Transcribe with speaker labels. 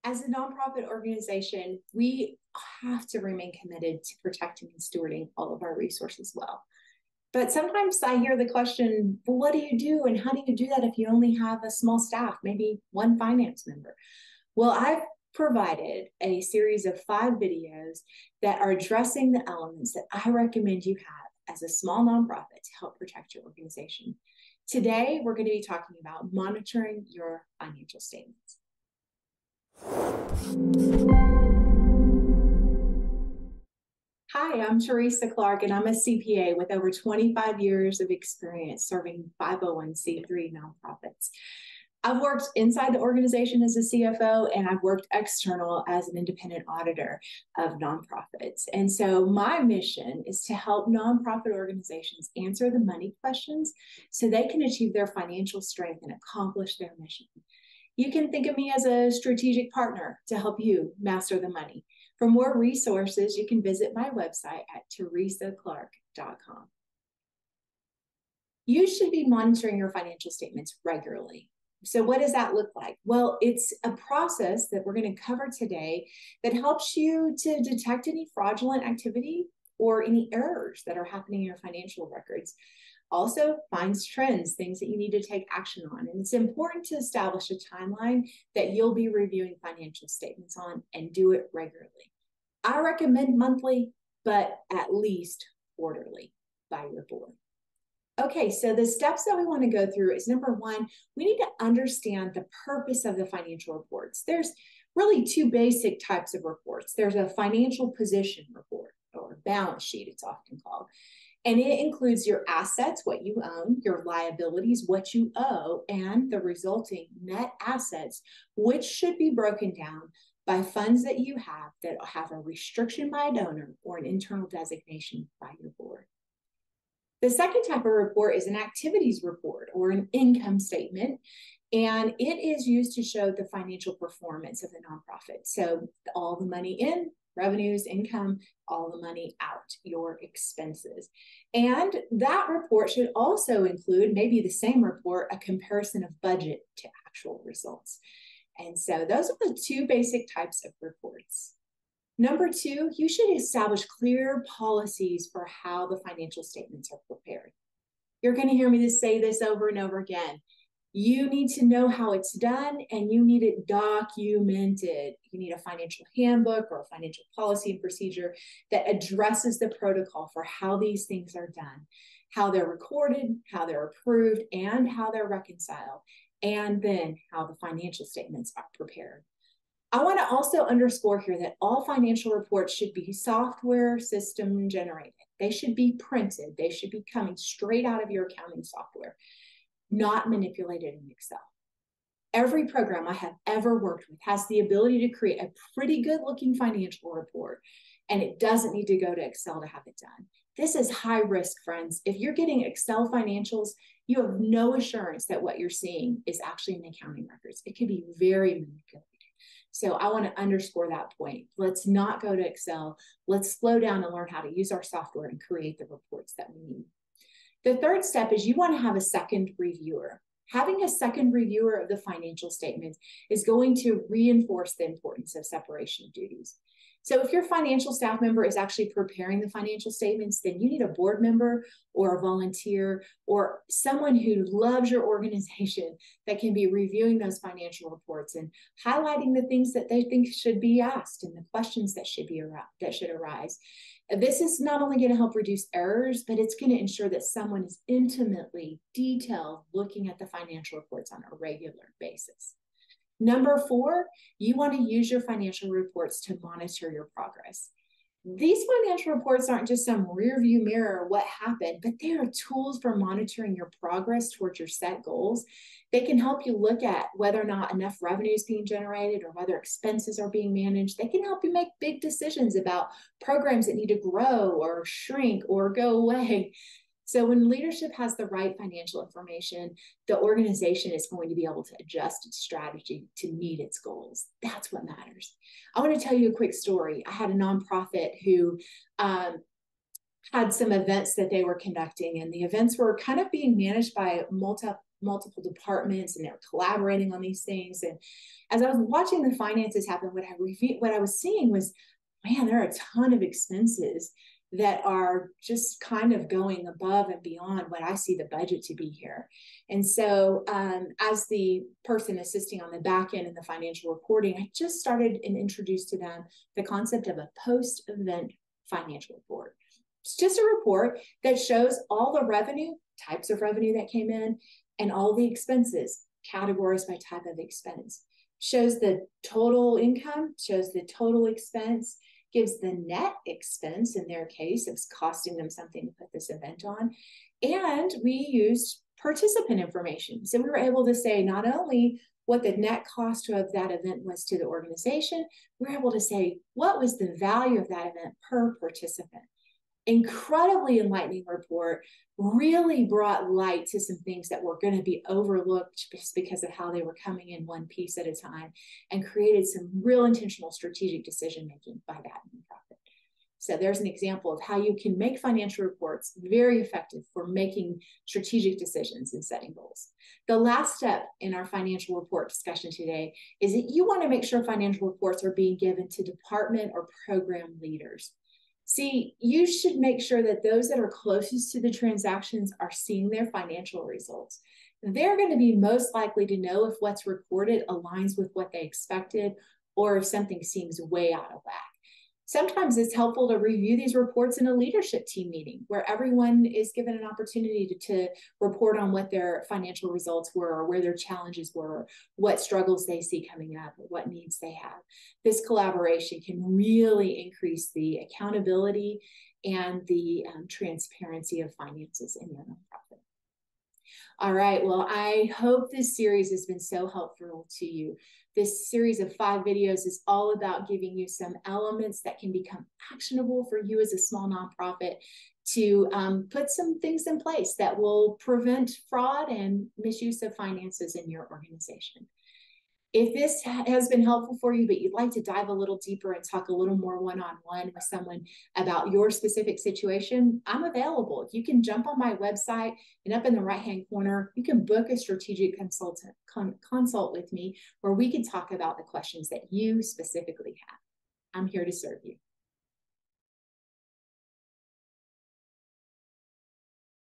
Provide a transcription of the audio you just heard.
Speaker 1: As a nonprofit organization, we have to remain committed to protecting and stewarding all of our resources well. But sometimes I hear the question, well, what do you do? And how do you do that if you only have a small staff, maybe one finance member? Well, I've provided a series of 5 videos that are addressing the elements that I recommend you have as a small nonprofit to help protect your organization. Today, we're going to be talking about monitoring your financial statements. Hi, I'm Teresa Clark, and I'm a CPA with over 25 years of experience serving 501c3 nonprofits. I've worked inside the organization as a CFO, and I've worked external as an independent auditor of nonprofits. And so my mission is to help nonprofit organizations answer the money questions so they can achieve their financial strength and accomplish their mission. You can think of me as a strategic partner to help you master the money. For more resources, you can visit my website at teresaclark.com. You should be monitoring your financial statements regularly. So what does that look like? Well, it's a process that we're going to cover today that helps you to detect any fraudulent activity or any errors that are happening in your financial records. Also finds trends, things that you need to take action on. And it's important to establish a timeline that you'll be reviewing financial statements on and do it regularly. I recommend monthly, but at least quarterly by your board. Okay, so the steps that we want to go through is number one, we need to understand the purpose of the financial reports. There's really 2 basic types of reports. There's a financial position report, or balance sheet, it's often called. And it includes your assets, what you own, your liabilities, what you owe, and the resulting net assets, which should be broken down by funds that you have that have a restriction by a donor or an internal designation by your board. The second type of report is an activities report or an income statement, and it is used to show the financial performance of the nonprofit. So all the money in, revenues, income, all the money out, your expenses. And that report should also include, maybe the same report, a comparison of budget to actual results. And so those are the 2 basic types of reports. Number 2, you should establish clear policies for how the financial statements are prepared. You're going to hear me say this over and over again. You need to know how it's done, and you need it documented. You need a financial handbook or a financial policy and procedure that addresses the protocol for how these things are done, how they're recorded, how they're approved, and how they're reconciled, and then how the financial statements are prepared. I want to also underscore here that all financial reports should be software system generated. They should be printed. They should be coming straight out of your accounting software, not manipulated in Excel. Every program I have ever worked with has the ability to create a pretty good looking financial report, and it doesn't need to go to Excel to have it done. This is high risk, friends. If you're getting Excel financials, you have no assurance that what you're seeing is actually in accounting records. It could be very manipulated. So I want to underscore that point. Let's not go to Excel. Let's slow down and learn how to use our software and create the reports that we need. The third step is you want to have a second reviewer. Having a second reviewer of the financial statements is going to reinforce the importance of separation of duties. So if your financial staff member is actually preparing the financial statements, then you need a board member or a volunteer or someone who loves your organization that can be reviewing those financial reports and highlighting the things that they think should be asked and the questions that should arise. This is not only going to help reduce errors, but it's going to ensure that someone is intimately detailed looking at the financial reports on a regular basis. Number 4, you want to use your financial reports to monitor your progress. These financial reports aren't just some rear view mirror of what happened, but they are tools for monitoring your progress towards your set goals. They can help you look at whether or not enough revenue is being generated or whether expenses are being managed. They can help you make big decisions about programs that need to grow or shrink or go away. So when leadership has the right financial information, the organization is going to be able to adjust its strategy to meet its goals. That's what matters. I want to tell you a quick story. I had a nonprofit who had some events that they were conducting, and the events were kind of being managed by multiple departments and they're collaborating on these things. And as I was watching the finances happen, what I was seeing was, man, there are a ton of expenses that are just kind of going above and beyond what I see the budget to be here. And so as the person assisting on the back end in the financial reporting, I just started and introduced to them the concept of a post-event financial report. It's just a report that shows all the revenue, types of revenue that came in, and all the expenses, categories by type of expense. Shows the total income, shows the total expense, gives the net expense in their case. It was costing them something to put this event on. And we used participant information. So we were able to say not only what the net cost of that event was to the organization, we were able to say what was the value of that event per participant. Incredibly enlightening report, really brought light to some things that were going to be overlooked just because of how they were coming in one piece at a time, and created some real intentional strategic decision making by that nonprofit. So there's an example of how you can make financial reports very effective for making strategic decisions and setting goals. The last step in our financial report discussion today is that you want to make sure financial reports are being given to department or program leaders. See, you should make sure that those that are closest to the transactions are seeing their financial results. They're going to be most likely to know if what's reported aligns with what they expected or if something seems way out of whack. Sometimes it's helpful to review these reports in a leadership team meeting where everyone is given an opportunity to report on what their financial results were, or where their challenges were, what struggles they see coming up, or what needs they have. This collaboration can really increase the accountability and the transparency of finances in your nonprofit. All right, well, I hope this series has been so helpful to you. This series of 5 videos is all about giving you some elements that can become actionable for you as a small nonprofit to put some things in place that will prevent fraud and misuse of finances in your organization. If this has been helpful for you, but you'd like to dive a little deeper and talk a little more one-on-one with someone about your specific situation, I'm available. You can jump on my website, and up in the right-hand corner, you can book a strategic consult with me where we can talk about the questions that you specifically have. I'm here to serve you.